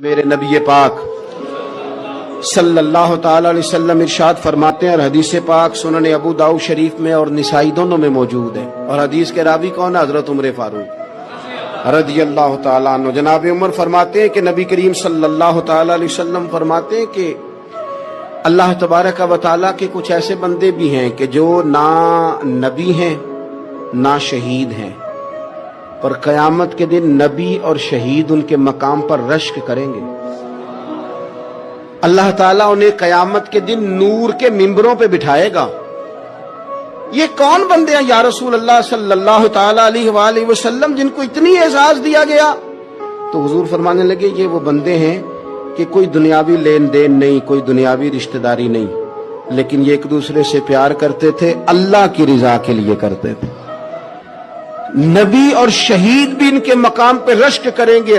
میرے نبی پاک صلی اللہ تعالی علیہ وسلم ارشاد فرماتے ہیں، اور حدیث پاک سنن ابو داؤد شریف میں اور نسائی دونوں میں موجود ہے، اور حدیث کے راوی کون ہے؟ حضرت عمر فاروق رضی اللہ تعالیٰ عنہ۔ جناب عمر فرماتے ہیں کہ نبی کریم صلی اللہ تعالی علیہ وسلم فرماتے ہیں کہ اللہ تبارک و تعالیٰ کے کچھ ایسے بندے بھی ہیں کہ جو نہ نبی ہیں نہ شہید ہیں، پر قیامت کے دن نبی اور شہید ان کے مقام پر رشک کریں گے۔ اللہ تعالیٰ انہیں قیامت کے دن نور کے ممبروں پہ بٹھائے گا۔ یہ کون بندے ہیں یا رسول اللہ صلی اللہ تعالی علیہ وآلہ وسلم جن کو اتنی اعزاز دیا گیا؟ تو حضور فرمانے لگے یہ وہ بندے ہیں کہ کوئی دنیاوی لین دین نہیں، کوئی دنیاوی رشتہ داری نہیں، لیکن یہ ایک دوسرے سے پیار کرتے تھے، اللہ کی رضا کے لیے کرتے تھے۔ نبی اور شہید بھی ان کے مقام پہ رشک کریں گے۔